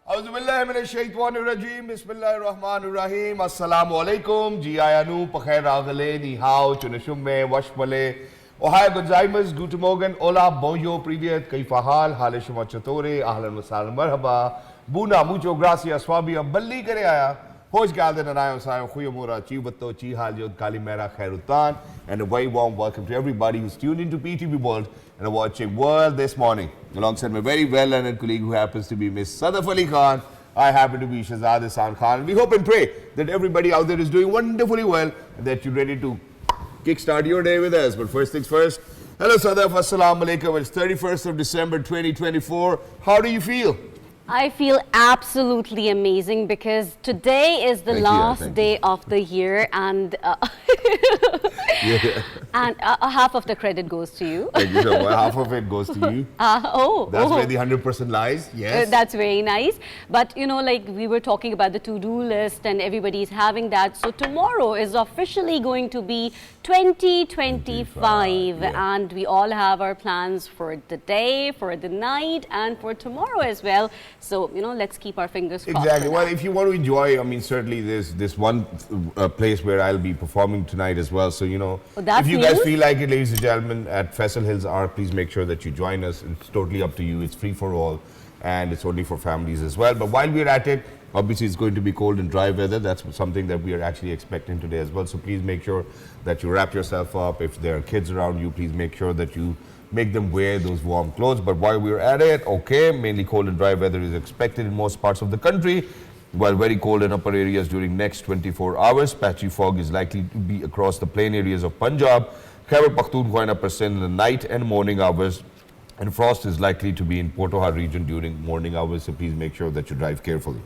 Auzubillahiminash-shaytanir-rajeem. Bismillahir-rahmanir-rahim. Assalamu-alaikum. Ji ayanu, pakhair agale, ni hao, chunashumme, washmale. Ohio gozaimas, guten Morgen, hola, bonjour, privyet, kaifa hal, hale shuma chatore, ahlan wa sahlan, marhaba, buna, mucho gracias, swabia, balli kare aaya. Hoş geldin anayo sayo, khuyamura, chi vatto, chi hal yod, kalimera, khairutan, and a very warm welcome to everybody who's tuned into PTV World and are watching World this morning. Alongside my very well-learned colleague who happens to be Miss Sadaf Ali Khan, I happen to be Shahzad Hassan Khan. We hope and pray that everybody out there is doing wonderfully well and that you're ready to kickstart your day with us. But first things first, hello Sadaf, assalamu alaikum. It's 31st of December 2024. How do you feel? I feel absolutely amazing because today is the last day of the year and and half of the credit goes to you. Thank you so much. Half of it goes to you. That's where the 100% lies. Yes. That's very nice. But you know, like we were talking about the to-do list and everybody's having that. So tomorrow is officially going to be 2025 and we all have our plans for the day, for the night and for tomorrow as well. So, you know, let's keep our fingers crossed. Exactly. Well, if you want to enjoy, I mean, certainly there's this one place where I'll be performing tonight as well. So, you know, if you guys feel like it, ladies and gentlemen, at Faisal Hills R, please make sure that you join us. It's totally up to you. It's free for all and it's only for families as well. But while we're at it, obviously it's going to be cold and dry weather. That's something that we are actually expecting today as well. So please make sure that you wrap yourself up. If there are kids around you, please make sure that you make them wear those warm clothes. But while we're at it, okay, mainly cold and dry weather is expected in most parts of the country. While very cold in upper areas during next 24 hours, patchy fog is likely to be across the plain areas of Punjab, Khyber Pakhtunkhwa and Upper Sindh in the night and morning hours. And frost is likely to be in Potohar region during morning hours. So please make sure that you drive carefully.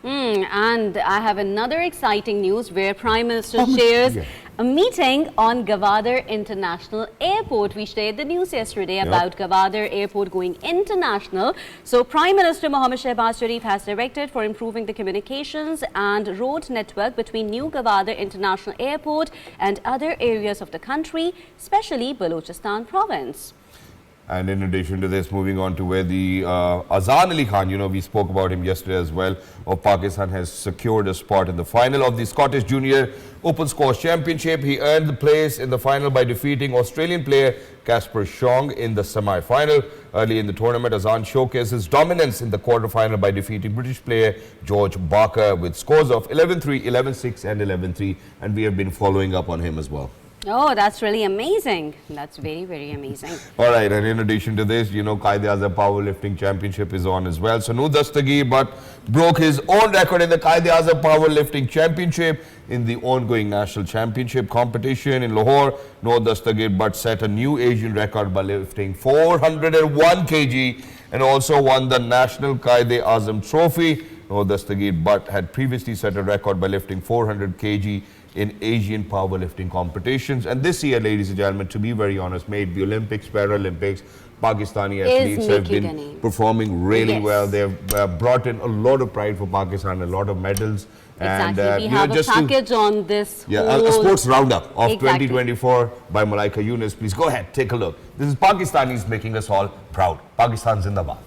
And I have another exciting news where Prime Minister shares a meeting on Gwadar International Airport. We shared the news yesterday about Gwadar Airport going international. So Prime Minister Mohammed Shehbaz Sharif has directed for improving the communications and road network between New Gwadar International Airport and other areas of the country, especially Balochistan province. And in addition to this, moving on to where the Hassan Ali Khan, you know, we spoke about him yesterday as well, of Pakistan has secured a spot in the final of the Scottish Junior Open Squash Championship. He earned the place in the final by defeating Australian player Casper Schong in the semi-final. Early in the tournament, Hassan showcased his dominance in the quarter-final by defeating British player George Barker with scores of 11-3, 11-6 and 11-3. And we have been following up on him as well. Oh, that's really amazing. That's very, very amazing. All right, and in addition to this, you know, Quaid-e-Azam Powerlifting Championship is on as well. So, Noor Dastagir Butt broke his own record in the Quaid-e-Azam Powerlifting Championship in the ongoing national championship competition in Lahore. Noor Dastagir Butt set a new Asian record by lifting 401 kg and also won the National Quaid-e-Azam Trophy. Noor Dastagir Butt had previously set a record by lifting 400 kg in Asian powerlifting competitions. And this year, ladies and gentlemen, to be very honest, made the Olympics, Paralympics, Pakistani athletes have been performing really well. They've brought in a lot of pride for Pakistan, a lot of medals. Exactly. And, we have a package on this. A sports roundup of 2024 by Malaika Yunus. Please go ahead, take a look. This is Pakistanis making us all proud. Pakistan Zindabad.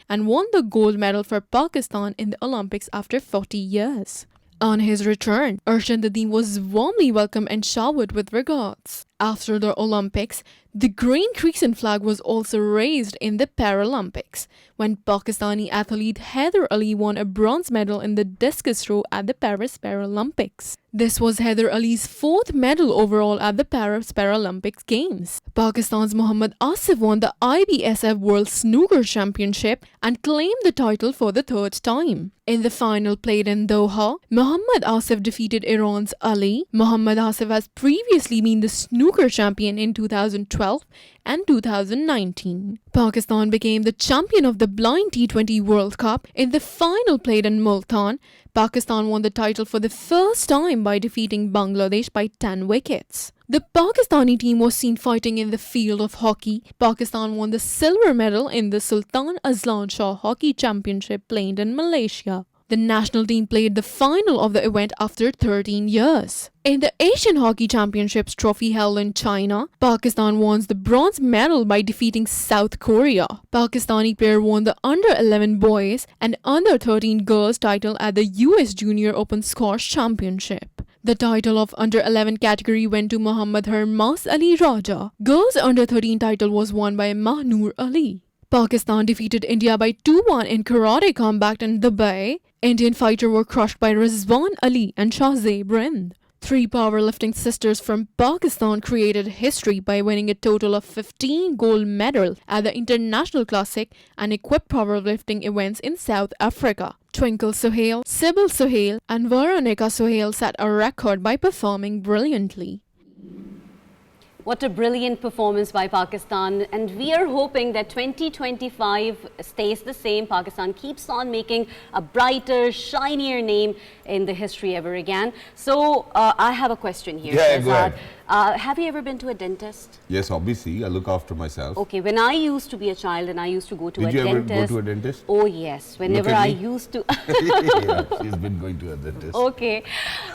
And won the gold medal for Pakistan in the Olympics after 40 years. On his return, Arshad Nadeem was warmly welcomed and showered with regards. After the Olympics, the green crescent flag was also raised in the Paralympics when Pakistani athlete Haider Ali won a bronze medal in the discus throw at the Paris Paralympics. This was Haider Ali's fourth medal overall at the Paris Paralympics Games. Pakistan's Mohammad Asif won the IBSF World Snooker Championship and claimed the title for the third time. In the final played in Doha, Mohammad Asif defeated Iran's Ali. Mohammad Asif has previously been the snooker champion in 2012 and 2019. Pakistan became the champion of the Blind T20 World Cup. In the final played in Multan, Pakistan won the title for the first time by defeating Bangladesh by 10 wickets. The Pakistani team was seen fighting in the field of hockey. Pakistan won the silver medal in the Sultan Azlan Shah Hockey Championship played in Malaysia. The national team played the final of the event after 13 years. In the Asian Hockey Championships trophy held in China, Pakistan won the bronze medal by defeating South Korea. Pakistani pair won the under-11 boys and under-13 girls title at the US Junior Open Squash Championship. The title of under-11 category went to Muhammad Harmas Ali Raja. Girls under-13 title was won by Mahnoor Ali. Pakistan defeated India by 2-1 in karate combat in Dubai. Indian fighters were crushed by Rizwan Ali and Shahzad. 3 powerlifting sisters from Pakistan created history by winning a total of 15 gold medals at the International Classic and Equipped Powerlifting events in South Africa. Twinkle Sohail, Sybil Sohail and Veronica Sohail set a record by performing brilliantly. What a brilliant performance by Pakistan, and we are hoping that 2025 stays the same. Pakistan keeps on making a brighter, shinier name in the history ever again. So I have a question here. Yeah, go ahead. Have you ever been to a dentist? Yes, obviously. I look after myself. Okay, when I used to be a child and I used to go to a dentist. Did you ever go to a dentist? Oh yes, whenever I used to. Yeah, she's been going to a dentist. Okay,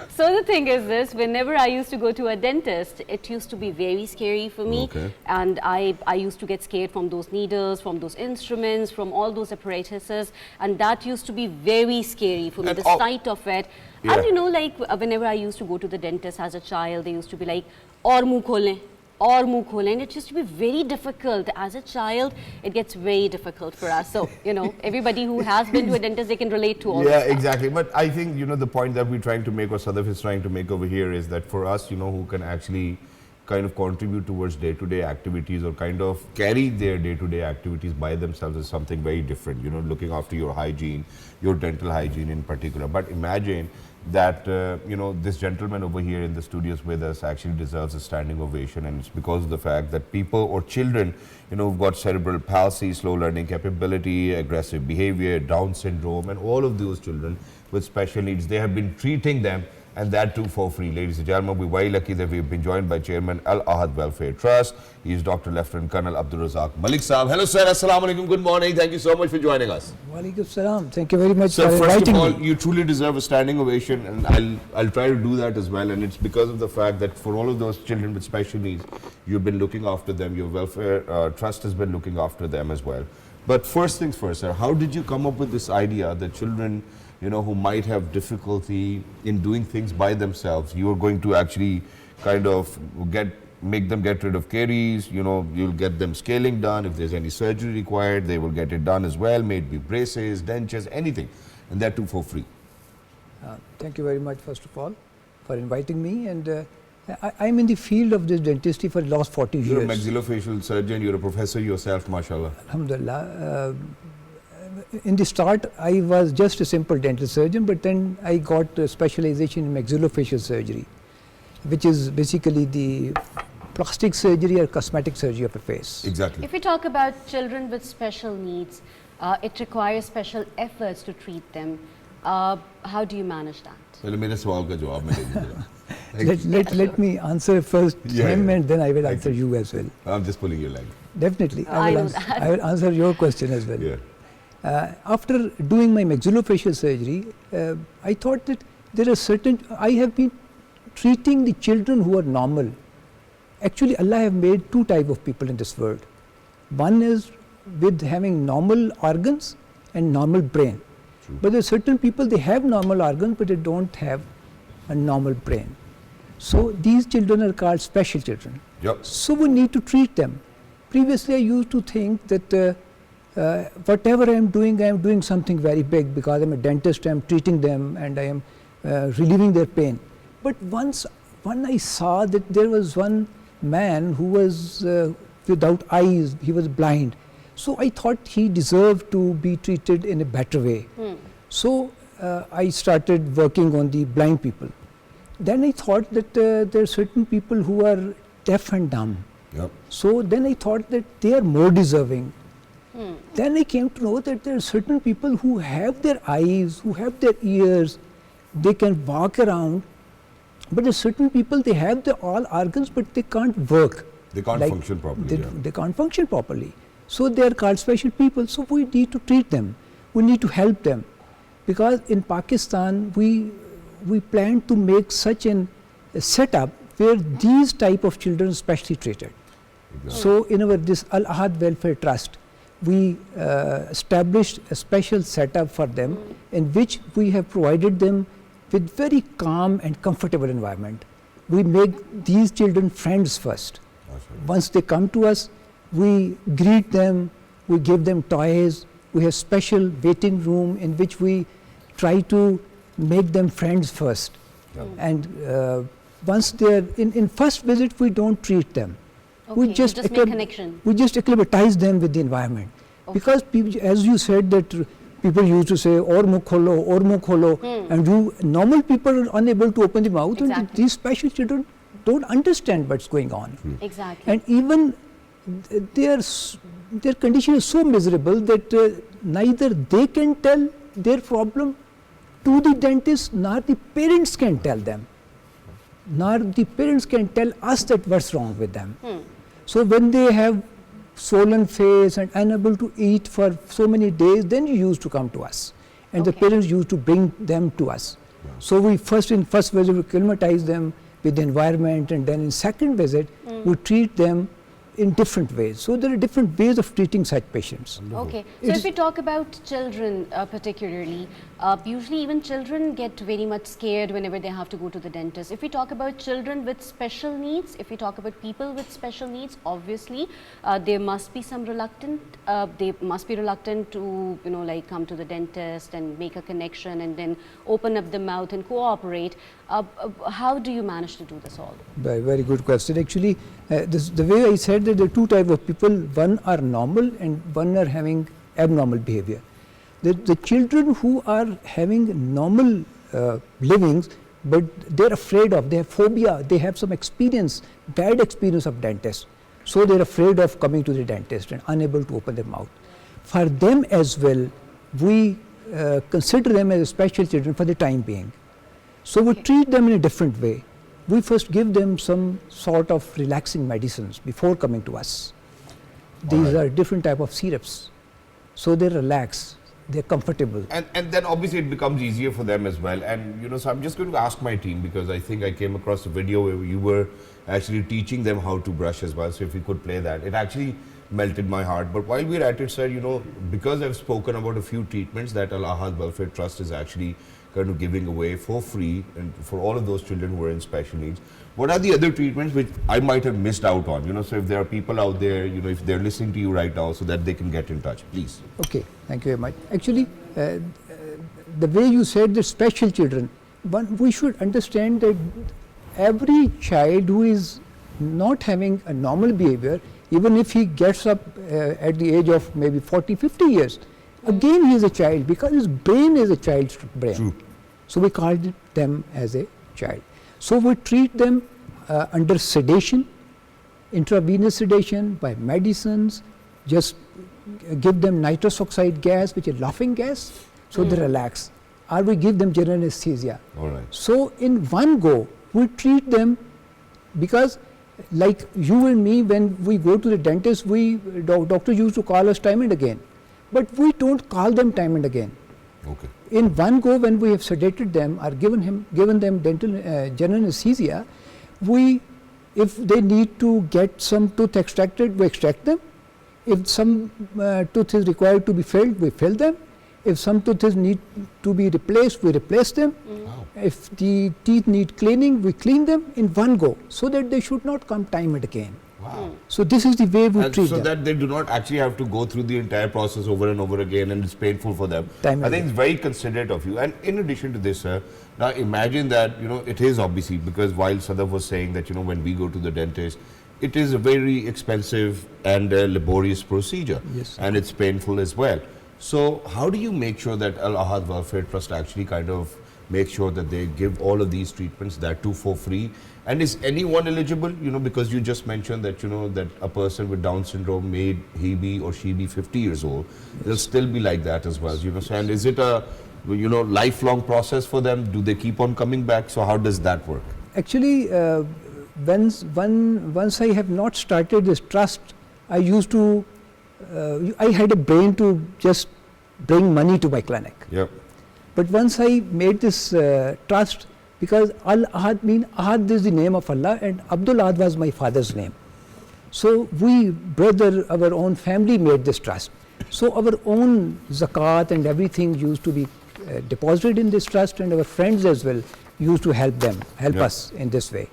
so the thing is this, whenever I used to go to a dentist, it used to be very scary for me. Okay. And I used to get scared from those needles, from those instruments, from all those apparatuses, and that used to be very scary for me, And the sight of it. Yeah. And you know, like whenever I used to go to the dentist as a child, they used to be like, aur muh kholein, aur muh kholein. And it used to be very difficult. As a child, it gets very difficult for us. So, you know, everybody who has been to a dentist, they can relate to all Yeah, this stuff. exactly. But I think, you know, the point that we're trying to make, or Sadaf is trying to make over here, is that for us, you know, who can actually kind of contribute towards day-to-day activities or kind of carry their day-to-day activities by themselves is something very different, you know, looking after your hygiene, your dental hygiene in particular. But imagine that, you know, this gentleman over here in the studios with us actually deserves a standing ovation, and it's because of the fact that people or children, you know, who've got cerebral palsy, slow learning capability, aggressive behavior, Down syndrome, and all of those children with special needs, they have been treating them, and that too for free. Ladies and gentlemen, we're very lucky that we've been joined by Chairman Al Ahad Welfare Trust. He is Dr. Lieutenant Colonel Abdul Razzaq Malik Saab. Hello sir, Assalamu alaikum, good morning. Thank you so much for joining us. Walaikum salam. Thank you very much So for first inviting of all, me. you truly deserve a standing ovation, and I'll try to do that as well. And it's because of the fact that for all of those children with special needs, you've been looking after them. Your welfare trust has been looking after them as well. But first things first, sir, how did you come up with this idea that children, you know, who might have difficulty in doing things by themselves, you are going to actually kind of make them get rid of caries, you know, you'll get them scaling done. If there's any surgery required, they will get it done as well, maybe braces, dentures, anything, and that too for free. Thank you very much, first of all, for inviting me. And I'm in the field of this dentistry for the last 40 years. You're a maxillofacial surgeon, you're a professor yourself, mashallah. Alhamdulillah. In the start, I was just a simple dental surgeon, but then I got a specialization in maxillofacial surgery, which is basically the plastic surgery or cosmetic surgery of a face. Exactly. If we talk about children with special needs, it requires special efforts to treat them. How do you manage that? Let me answer first him, and then I will answer you as well. I'm just pulling your leg. Definitely. I will answer your question as well. Yeah. After doing my maxillofacial surgery, I thought that there are certain, I have been treating the children who are normal. Actually, Allah have made 2 types of people in this world. One is with having normal organs and normal brain. True. But there are certain people, they have normal organs, but they don't have a normal brain. So these children are called special children. Yep. So we need to treat them. Previously, I used to think that whatever I am doing something very big, because I'm a dentist, I am treating them and I am relieving their pain. But once I saw that there was one man who was without eyes, he was blind. So I thought he deserved to be treated in a better way. So I started working on the blind people. Then I thought that there are certain people who are deaf and dumb. Yep. So then I thought that they are more deserving. Then I came to know that there are certain people who have their eyes, who have their ears, they can walk around, but there are certain people, they have all organs, but they can't work. They can't function properly. They can't function properly. So they are called special people. So we need to treat them. We need to help them. because in Pakistan we plan to make such a setup where these type of children are specially treated. Exactly. So in our this Al Ahad Welfare Trust, we established a special setup for them in which we have provided them with very calm and comfortable environment. We make these children friends first. Once they come to us, we greet them, we give them toys, we have special waiting room in which we try to make them friends first. And once they are in first visit, we don't treat them. Okay, we just make connection. We just acclimatize them with the environment. Okay. Because people, as you said, that people used to say, or mukh kholo, and normal people are unable to open the mouth, exactly. And these special children don't understand what's going on. Exactly. And even their condition is so miserable that neither they can tell their problem to the dentist, nor the parents can tell them. Nor the parents can tell us that what's wrong with them. So when they have swollen face and unable to eat for so many days, then you used to come to us, and the parents used to bring them to us. So we in first visit we acclimatize them with the environment, and then in second visit we treat them in different ways. So there are different ways of treating such patients. Okay, so if we talk about children particularly, usually even children get very much scared whenever they have to go to the dentist. If we talk about children with special needs, if we talk about people with special needs, obviously there must be some they must be reluctant to like come to the dentist and make a connection and then open up the mouth and cooperate. How do you manage to do this all? Very good question. Actually, the way I said that there are two types of people, one are normal and one are having abnormal behavior. The children who are having normal livings, but they're afraid of, they have phobia, they have some experience, bad experience of dentist. So they're afraid of coming to the dentist and unable to open their mouth. For them as well, we consider them as special children for the time being. So we treat them in a different way. We first give them some sort of relaxing medicines before coming to us. These are different type of syrups. So they relax, they're comfortable. And then obviously it becomes easier for them as well. And so I'm just going to ask my team, because I think I came across a video where you were actually teaching them how to brush as well. So if you could play that, it actually melted my heart. But while we're at it, sir, because I've spoken about a few treatments that Al Ahad Welfare Trust is actually kind of giving away for free and for all of those children who are in special needs, what are the other treatments which I might have missed out on? So if there are people out there, if they're listening to you right now, so that they can get in touch, please. Okay, thank you very much. Actually, the way you said the special children, we should understand that every child who is not having a normal behavior, even if he gets up at the age of maybe 40, 50 years, again he is a child, because his brain is a child's brain. True. So we call them as a child. So we treat them under sedation, intravenous sedation, by medicines, just give them nitrous oxide gas, which is laughing gas, so they relax. Or we give them general anesthesia. All right. So in one go, we treat them, because like you and me, when we go to the dentist, doctor used to call us time and again. But we don't call them time and again. Okay. In one go, when we have sedated them or given them dental general anesthesia, if they need to get some tooth extracted, we extract them. If some tooth is required to be filled, we fill them. If some tooth need to be replaced, we replace them. Wow. If the teeth need cleaning, we clean them in one go, so that they should not come time and again. Wow. So this is the way we treat so them. that they do not actually have to go through the entire process over and over again, and it's painful for them. Time I and think it's very considerate of you. And in addition to this, sir, now imagine that, it is obviously, because while Sadaf was saying that, when we go to the dentist, it is a very expensive and laborious procedure. Yes. And it's painful as well. So how do you make sure that Al Ahad Welfare Trust actually kind of make sure that they give all of these treatments, that too for free? And is anyone eligible? Because you just mentioned that, that a person with Down syndrome, may he be or she be 50 years old, they'll still be like that as well. And is it a, lifelong process for them? Do they keep on coming back? So how does that work? Actually, once I have not started this trust, I had a brain to just bring money to my clinic. Yep. But once I made this trust, because Al-Ahad Ahad is the name of Allah and Abdul Ahad was my father's name. So we, our own family made this trust. So our own zakat and everything used to be deposited in this trust, and our friends as well used to help us in this way.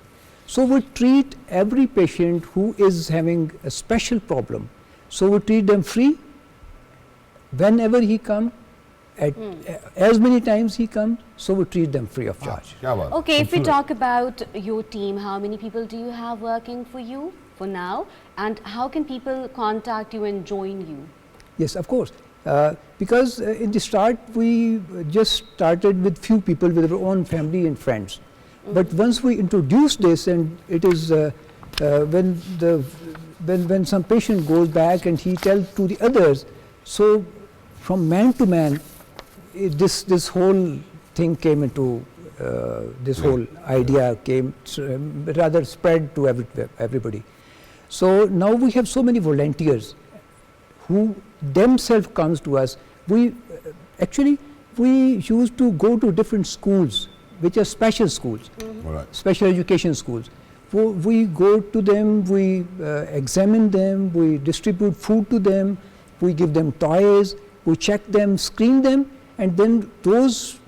So we treat every patient who is having a special problem. So we treat them free whenever he comes, as many times he comes, so we treat them free of charge. Okay, if we talk about your team, how many people do you have working for you for now, and how can people contact you and join you? Yes, of course. Because in the start we just started with few people, with our own family and friends. But once we introduced this, and it is when some patient goes back and he tells to the others, so from man to man, this whole thing came into this whole idea came rather spread to everybody. So now we have so many volunteers who themselves comes to us. We used to go to different schools, which are special schools, special education schools. We go to them, we examine them, we distribute food to them, we give them toys, we check them, screen them, and then those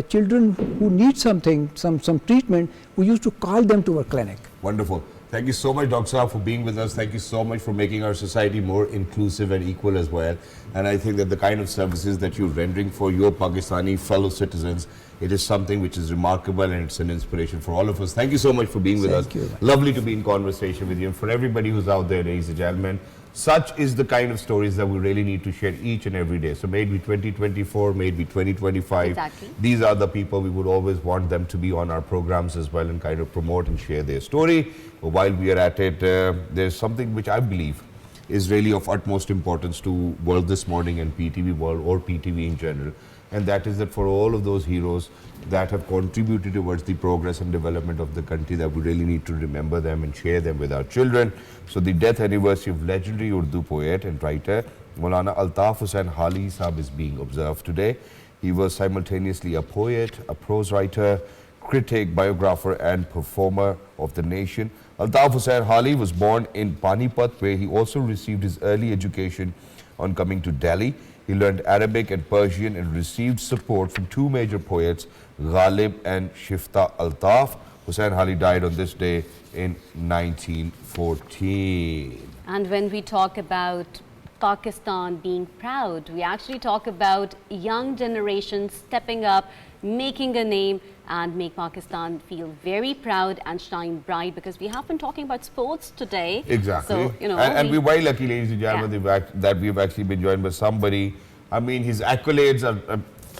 children who need something, some treatment, we used to call them to our clinic. Wonderful. Thank you so much, Dr. Saab, for being with us. Thank you so much for making our society more inclusive and equal as well. And I think that the kind of services that you're rendering for your Pakistani fellow citizens, it is something which is remarkable, and it's an inspiration for all of us. Thank you so much for being with us. Thank you. Lovely to be in conversation with you. And for everybody who's out there, ladies and gentlemen, such is the kind of stories that we really need to share each and every day. So maybe 2024, maybe 2025. Exactly. These are the people we would always want them to be on our programs as well and kind of promote and share their story. But while we are at it, there's something which I believe is really of utmost importance to World This Morning and PTV World, or PTV in general. And that is that for all of those heroes that have contributed towards the progress and development of the country, that we really need to remember them and share them with our children. So the death anniversary of legendary Urdu poet and writer Maulana Altaf Hussain Hali Sahab is being observed today. He was simultaneously a poet, a prose writer, critic, biographer and performer of the nation. Altaf Hussain Hali was born in Panipat, where he also received his early education on coming to Delhi. He learned Arabic and Persian and received support from two major poets, Ghalib and Shifta Altaf. Hussain Hali died on this day in 1914. And when we talk about Pakistan being proud, we actually talk about young generations stepping up, making a name, and make Pakistan feel very proud and shine bright, because we have been talking about sports today. Exactly. So, you know, and we're very lucky, ladies and gentlemen, that we've actually been joined by somebody. I mean, his accolades are,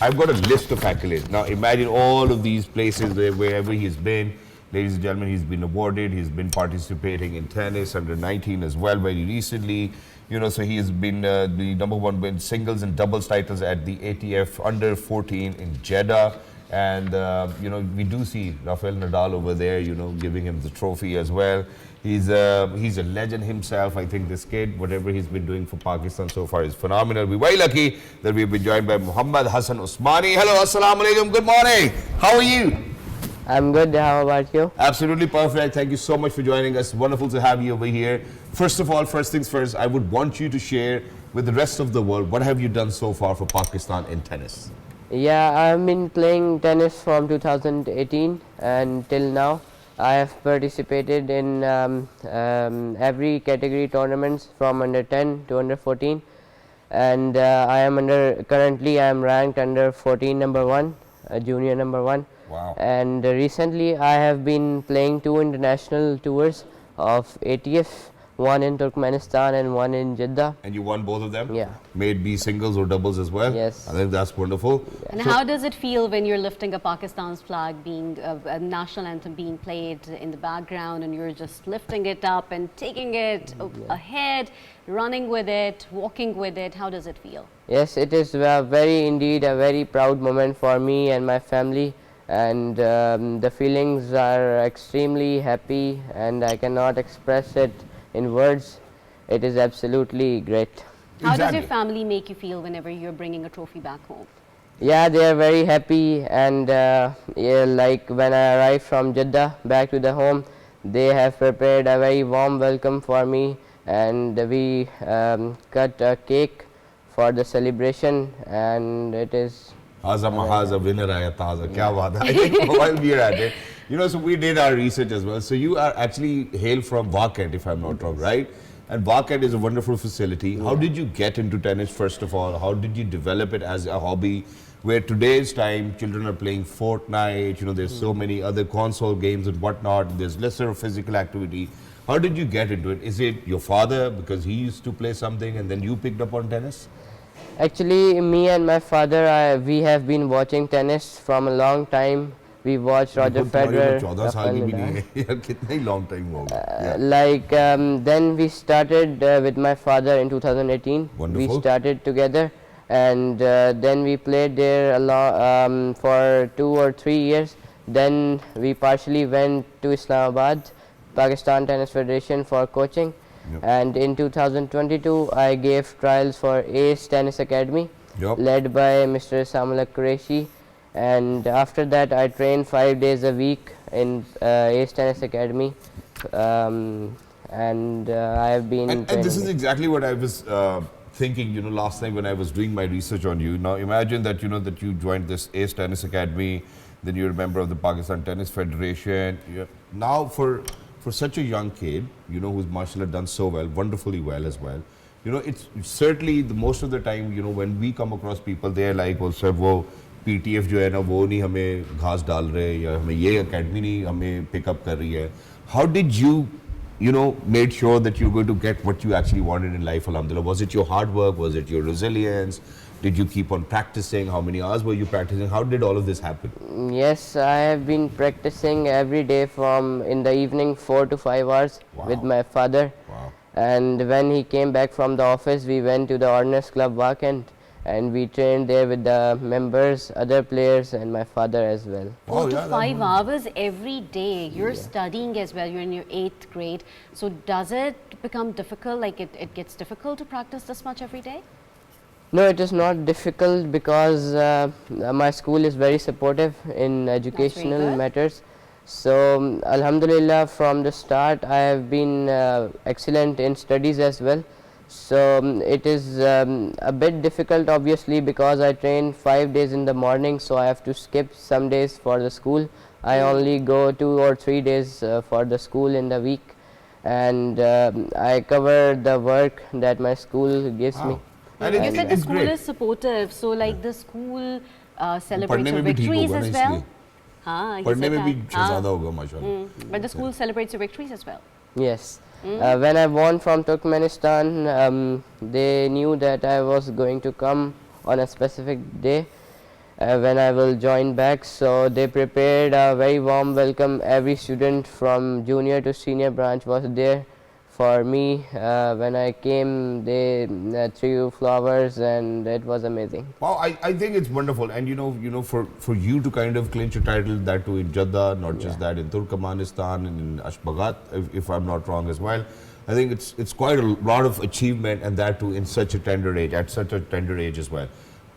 I've got a list of accolades. Now, imagine all of these places wherever he's been. Ladies and gentlemen, he's been awarded. He's been participating in tennis under 19 as well very recently. You know, so he has been the #1 in singles and doubles titles at the ATF under 14 in Jeddah. And, you know, we do see Rafael Nadal over there, you know, giving him the trophy as well. He's a legend himself. I think this kid, whatever he's been doing for Pakistan so far is phenomenal. We're very lucky that we've been joined by Muhammad Hassan Usmani. Hello, assalamu alaikum, good morning. How are you? I'm good, how about you? Absolutely perfect. Thank you so much for joining us. Wonderful to have you over here. First of all, first things first, I would want you to share with the rest of the world, what have you done so far for Pakistan in tennis? Yeah, I've been playing tennis from 2018 and till now. I have participated in every category tournaments from under 10 to under 14, and currently I am ranked under 14 #1, junior #1. Wow. And recently I have been playing 2 international tours of ATF, one in Turkmenistan and one in Jeddah. And you won both of them? Yeah. May it be singles or doubles as well? Yes. I think that's wonderful. And how does it feel when you're lifting a Pakistan's flag, being a national anthem being played in the background, and you're just lifting it up and taking it ahead, running with it, walking with it? How does it feel? Yes, it is indeed a very proud moment for me and my family. And the feelings are extremely happy, and I cannot express it in words. It is absolutely great. How does your family make you feel whenever you're bringing a trophy back home? Yeah, they are very happy, and yeah, like when I arrived from Jeddah back to the home, they have prepared a very warm welcome for me, and we cut a cake for the celebration, and it is Haza Mahaza winner aaya taza. Kya baat hai. I think while we are at it, so we did our research as well. So you are actually hail from Wakent, if I'm not wrong, right? And Wakent is a wonderful facility. How did you get into tennis, first of all? How did you develop it as a hobby? Where today's time, children are playing Fortnite, there's so many other console games and whatnot, there's lesser physical activity. How did you get into it? Is it your father, because he used to play something and then you picked up on tennis? actually me and my father, we have been watching tennis from a long time. We watched Roger Federer. 14 साल की भी नहीं है यार, कितना ही long time हो गया. Like then we started with my father in 2018. Wonderful. We started together, and then we played there a lot for 2 or 3 years. Then we partially went to Islamabad, Pakistan Tennis Federation for coaching. Yep. And in 2022 I gave trials for Ace Tennis Academy, Yep. led by Mr. Samuel Qureshi. And after that I trained 5 days a week in Ace Tennis Academy, and I have been and this is exactly what I was thinking, last time when I was doing my research on you. Now imagine that, that you joined this Ace Tennis Academy, then you're a member of the Pakistan Tennis Federation. Now for such a young kid, who's mashallah done so well, wonderfully well as well, it's certainly the most of the time, when we come across people, they're like, well sir, wo PTF जो है ना वो नहीं हमें घास डाल रहे या हमें ये academy नहीं हमें pick up कर रही है. How did you made sure that you're going to get what you actually wanted in life, alhamdulillah? Was it your hard work? Was it your resilience? Did you keep on practicing? How many hours were you practicing? How did all of this happen? Yes, I have been practicing every day from in the evening 4 to 5 hours with my father. Wow. And when he came back from the office, we went to the Ordnance Club Wakent, and we trained there with the members, other players, and my father as well. 4 to 5 hours every day. You're studying as well. You're in your 8th grade. So does it become difficult? Like it gets difficult to practice this much every day? No, it is not difficult because my school is very supportive in educational matters. So alhamdulillah, from the start I have been excellent in studies as well. So it is a bit difficult obviously because I train 5 days in the morning, so I have to skip some days for the school. I only go 2 or 3 days for the school in the week, and I cover the work that my school gives me. And you said the school is supportive, so like the school celebrates your victories as well. पढ़ने में भी ज़्यादा होगा माशाल्लाह. But the school celebrates your victories as well. Yes. When I won from Turkmenistan, they knew that I was going to come on a specific day when I will join back, so they prepared a very warm welcome. Every student from junior to senior branch was there for me. When I came, they threw flowers, and it was amazing. Wow, I think it's wonderful, and for you to kind of clinch a title, that too in Jeddah, not just that in Turkmenistan and in Ashbagat, if I'm not wrong as well. I think it's quite a lot of achievement, and that too in such a tender age, at such a tender age as well.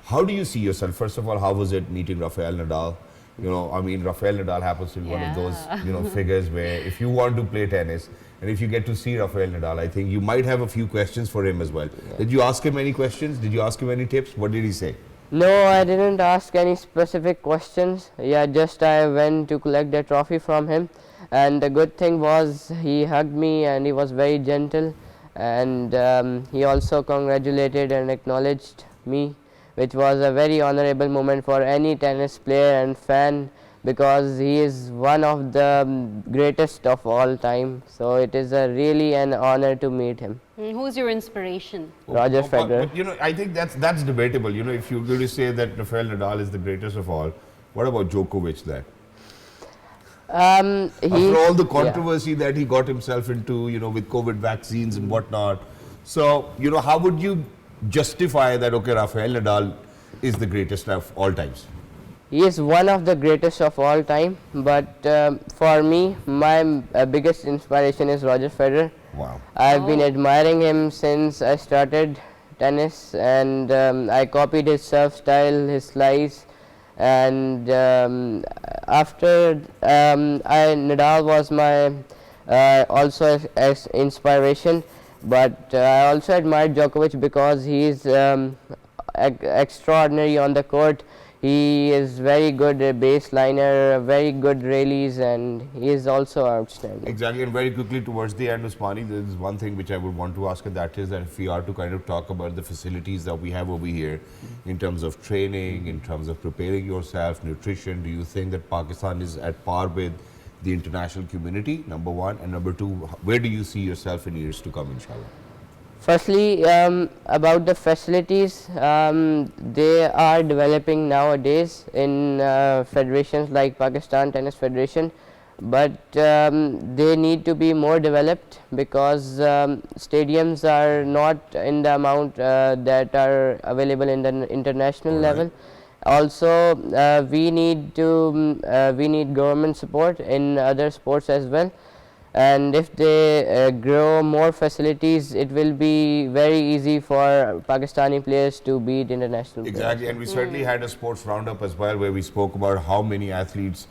How do you see yourself? First of all, how was it meeting Rafael Nadal? Rafael Nadal happens to be one of those figures where if you want to play tennis, and if you get to see Rafael Nadal, I think you might have a few questions for him as well. Did you ask him any questions? Did you ask him any tips? What did he say? No, I didn't ask any specific questions. Yeah, just I went to collect the trophy from him, and the good thing was he hugged me and he was very gentle, and he also congratulated and acknowledged me, which was a very honorable moment for any tennis player and fan, because he is one of the greatest of all time. So it is really an honor to meet him. Who's your inspiration? Roger Federer. But I think that's debatable. If you're going to say that Rafael Nadal is the greatest of all, what about Djokovic then? After all the controversy that he got himself into, with COVID vaccines and whatnot. So, how would you justify that, okay, Rafael Nadal is the greatest of all times? He is one of the greatest of all time, but for me, my biggest inspiration is Roger Federer. Wow. I have been admiring him since I started tennis, and I copied his serve style, his slice, and after Nadal was my also as inspiration, but I also admired Djokovic because he is extraordinary on the court. He is very good baseliner, very good rallies, and he is also outstanding. Exactly, and very quickly towards the end, Usmani, there is one thing which I would want to ask, and that is that if we are to kind of talk about the facilities that we have over here in terms of training, in terms of preparing yourself, nutrition, do you think that Pakistan is at par with the international community, number one, and number two, where do you see yourself in years to come, inshallah? Firstly, about the facilities, they are developing nowadays in federations like Pakistan Tennis Federation, but they need to be more developed because stadiums are not in the amount that are available in the international level. Also, we need government support in other sports as well. And if they grow more facilities, it will be very easy for Pakistani players to beat international players. Exactly, and we certainly had a sports roundup as well where we spoke about how many athletes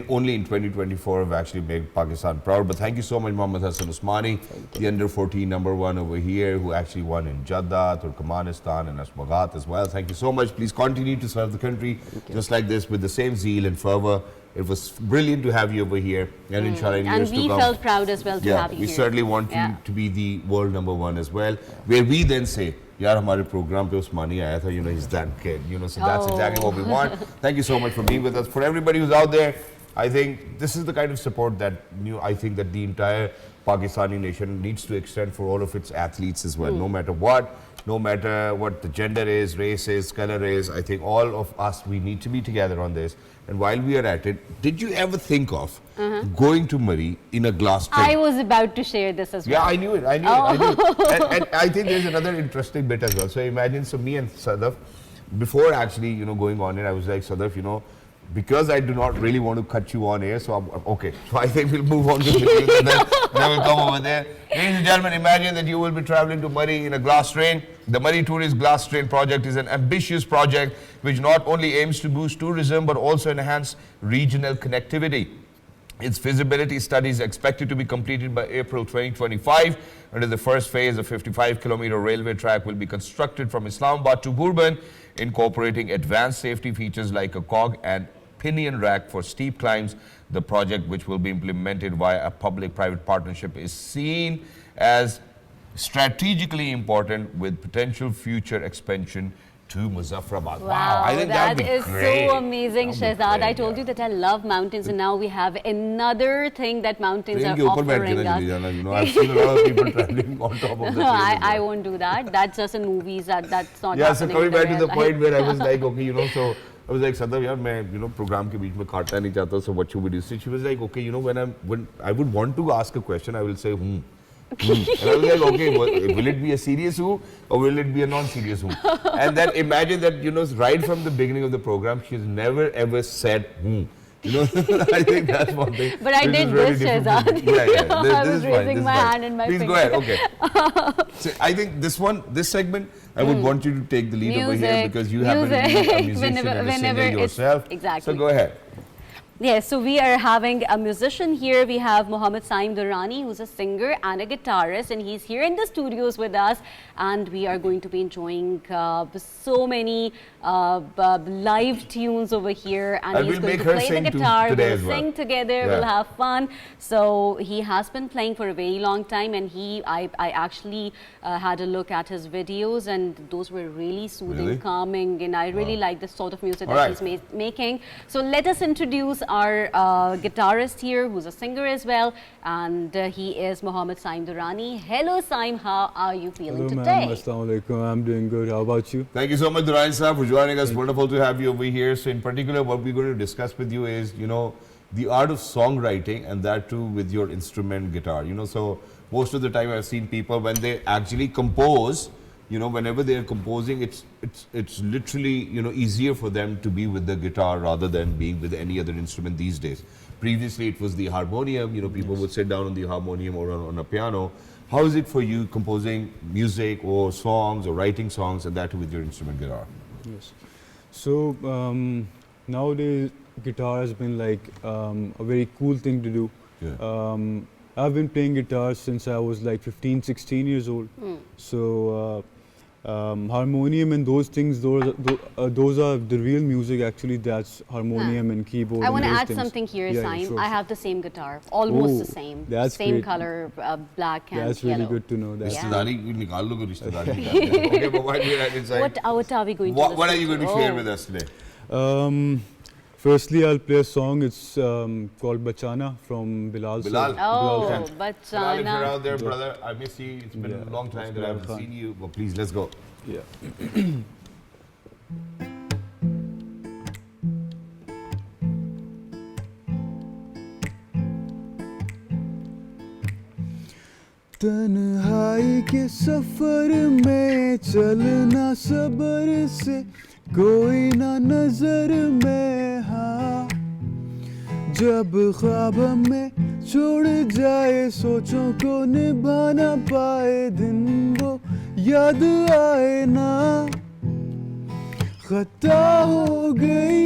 only in 2024 have actually made Pakistan proud. But thank you so much, Mohammad Hassan Usmani, the under 14 number one over here, who actually won in Jeddah, Turkmenistan, and Ashwagat as well. Thank you so much. Please continue to serve the country just like this with the same zeal and fervor. It was brilliant to have you over here, and inshallah in years to come. And we felt proud as well to have you we here. certainly want you to be the world number one as well, where we then say, yaar, hamare program pe Usmani aaya tha, he's that kid, so that's exactly what we want. Thank you so much for being with us. For everybody who's out there, I think this is the kind of support that I think that the entire Pakistani nation needs to extend for all of its athletes as well, no matter what the gender is, race is, color is. I think all of us, we need to be together on this. And while we are at it, did you ever think of going to Murray in a glass train? I was about to share this as well. Yeah, I knew it. I knew it. And I think there's another interesting bit as well. So imagine, me and Sadaf, before actually, going on it, I was like, Sadaf, because I do not really want to cut you on air, so okay. So I think we'll move on to the news and then we'll come over there. Ladies and gentlemen, imagine that you will be traveling to Murray in a glass train. The Murray Tourist Glass Train project is an ambitious project which not only aims to boost tourism but also enhance regional connectivity. Its feasibility study is expected to be completed by April 2025. Under the first phase, a 55-kilometer railway track will be constructed from Islamabad to Bourbon, incorporating advanced safety features like a cog and pinion rack for steep climbs. The project, which will be implemented via a public-private partnership, is seen as strategically important with potential future expansion to Muzaffarabad. Wow, I think that is so amazing, Shahzad. I told you that I love mountains, and now we have another thing that mountains are offering us. I've seen a lot of people traveling on top of the train. I won't do that. That's just in movies. That's not Yeah, so happening coming in the back to real the point life. where I was like, okay, so I was like, Sadaf, yaar, main, program ke beech mein kaatna nahi chahta, so what should we do? So she was like, okay, when I would want to ask a question, I will say, And I was like, okay, will it be a serious who or will it be a non-serious who? And then imagine that, right from the beginning of the program, she's never ever said I think that's one thing. But I did really this, Shahzad. Yeah. I was raising my hand and my Please finger. go ahead, okay. So I think this segment, I would want you to take the lead over here because you happen to be a musician and a singer yourself. Exactly. So go ahead. Yes, so we are having a musician here. We have Saim Durrani, who's a singer and a guitarist, and he's here in the studios with us. And we are going to be enjoying so many live tunes over here. And he's going to play the guitar. We'll sing together. We'll have fun. So he has been playing for a very long time, and I actually had a look at his videos, and those were really soothing, calming, and I really like the sort of music that he's making. So let us introduce our guitarist here, who's a singer as well, and he is Saim Durrani. Hello, Saim. How are you feeling today? Assalamualaikum. I'm doing good. How about you? Thank you so much, Durrani sir, for joining us. Wonderful to have you over here. So in particular, what we're going to discuss with you is, the art of songwriting, and that too with your instrument guitar. So most of the time I've seen people when they actually compose, whenever they're composing, it's literally, easier for them to be with the guitar rather than being with any other instrument these days. Previously, it was the harmonium. People would sit down on the harmonium or on a piano. How is it for you composing music or songs or writing songs and that with your instrument guitar? Yes. So nowadays guitar has been like a very cool thing to do. Yeah. I've been playing guitar since I was like 15, 16 years old. So harmonium and those things, those are the real music actually. That's harmonium and keyboard. I want to and those add things. something here, Yeah, Saim. sure, I have the same guitar, almost the same. That's same great. color, black and That's yellow. really good to know that. Rishtedari, nikal lo rishtedari. Okay, but while we're at inside, What are we going to what are you going to share Oh. with us today? Firstly, I'll play a song. It's called Bachana from Bilal's Bilal. song. Oh, Bilal, if you're Bachana. out there, brother, I miss you. It's been Yeah, a long time that I haven't fun. seen you. But please, let's go. Yeah. तन्हाई के सफर में चलना सबर से कोई ना नजर में हाँ जब ख्वाब में छोड़ जाए सोचों को निभा ना पाए दिन वो याद आए ना खता हो गई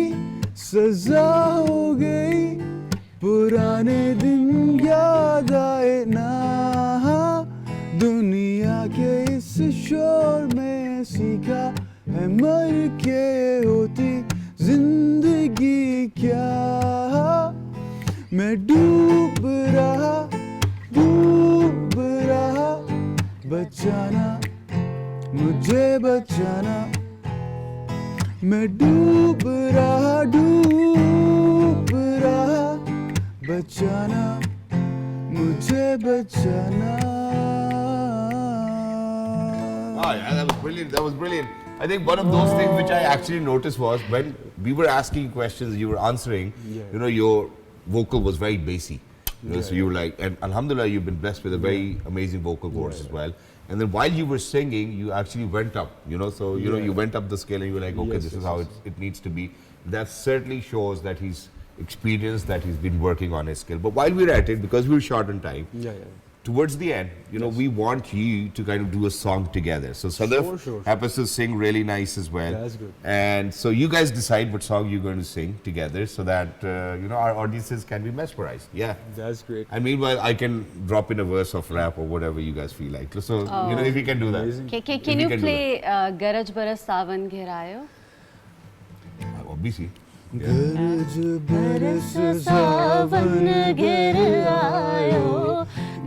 सजा हो गई पुराने दिन याद आए ना दुनिया के इस शोर में सीखा है मर के होती जिंदगी क्या मैं डूब रहा बचाना मुझे बचाना मैं डूब रहा बचाना मुझे बचाना Oh, yeah, that was brilliant. That was brilliant. I think one of those things which I actually noticed was when we were asking questions, you were answering, you know, your vocal was very bassy. You know, so you were like, and alhamdulillah, you've been blessed with a very amazing vocal cords as well. And then while you were singing, you actually went up, you know, so, you know, you went up the scale and you were like, okay, this is how it needs to be. That certainly shows that he's experienced, that he's been working on his skill. But while we're at it, because we're short on time, towards the end, you know, we want you to kind of do a song together. So Sadaf happens to sing really nice as well. That's good. And so you guys decide what song you're going to sing together so that, you know, our audiences can be mesmerized. Yeah. That's great. And meanwhile, I can drop in a verse of rap or whatever you guys feel like. So, you know, if you can do that. Can you play Garaj Baras Savan Ghirayo? Obviously. गरज बरस सावन गिर आयो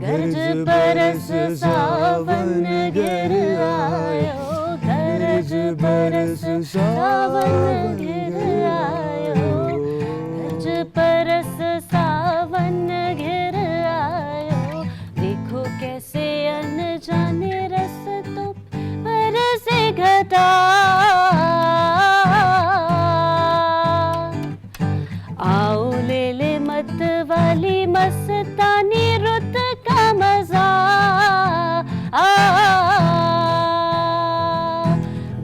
गरज बरस सावन गिर आयो गरज बरस सावन गिर आयो गरज बरस सावन गिर आयो देखो कैसे अनजाने रस्तों पर से घटा आओ ले ले मत वाली मस्तानी रुत का मजा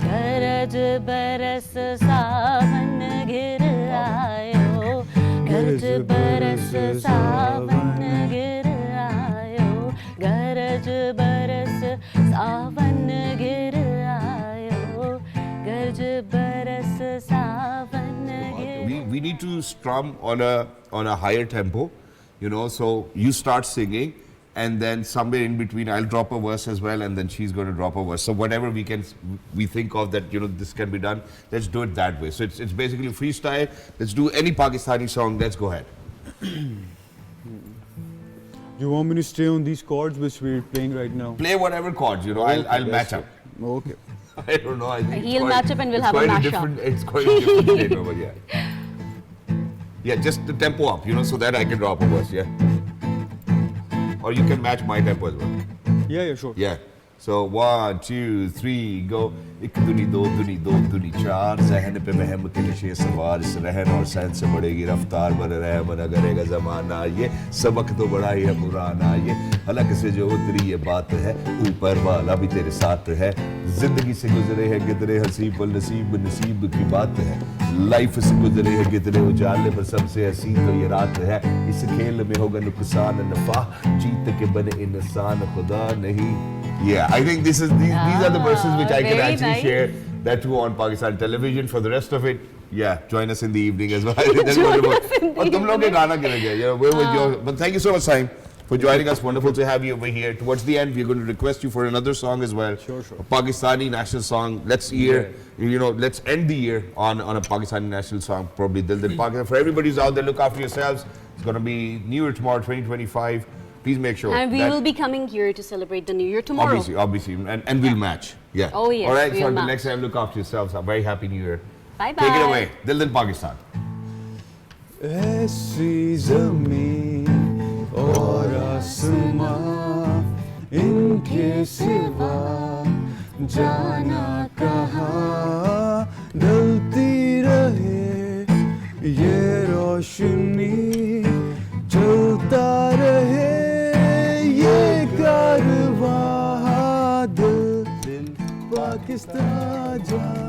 गरज बरस सावन गिर आयो गरज बरस सावन गिर आयो गरज बरस सावन गिर आयो गरज बरस सावन We need to strum on a higher tempo, you know, so you start singing and then somewhere in between I'll drop a verse as well and then she's going to drop a verse. So whatever we think of that, you know, this can be done, let's do it that way. So it's basically freestyle. Let's do any Pakistani song. Let's go ahead. You want me to stay on these chords which we're playing right now? Play whatever chords, you know, I'll match up. Okay. I don't know. I think he'll match up and we'll have a mashup. It's quite a different later, but yeah. Yeah, just the tempo up, you know, so that I can drop a verse, yeah. Or you can match my tempo as well. Yeah, sure. Yeah. So 1, 2, 3, go. एक दुनी दो दुनी चार जहन पे महम के नशे सवार इस रहन और सहन से बढ़ेगी रफ्तार बर रहमन करेगा जमाना ये सबक तो बड़ा ही है पुराना ये हलक से जो उतरी ये बात है, ऊपर वाला भी तेरे साथ है, जिंदगी से गुजरे है कितने हसीब और नसीब नसीब की बात है, लाइफ से गुजरे है कितने उजाले पर सबसे हसीन तो ये रात है, इस खेल में होगा नुकसान नफा, जीत के बने इंसान खुदा नहीं. Yeah, I think these are the verses which I can actually share that too on Pakistan television. For the rest of it, yeah, join us in the evening as well. और तुम लोग के गाना गिर गया, you know, where was your? But thank you so much, Saim, for joining us. Wonderful to have you over here. Towards the end, we're going to request you for another song as well. Sure. A Pakistani national song. Let's let's end the year on a Pakistani national song. Probably Dil Dil Pakistan. For everybody who's out there, look after yourselves. It's going to be New Year tomorrow, 2025. Please make sure. And we will be coming here to celebrate the New Year tomorrow. Obviously, and we'll match. Yeah. Oh yes. All right. We'll So match. until next time, look after yourselves. A very happy New Year. Bye bye. Take it away. Dil Dil Pakistan. ऐसी ज़मीन और आसमां इनके सिवा जाना कहाँ, ढलती रहे ये रोशनी, चलता रहे ये कारवां, दिल पाकिस्तान जा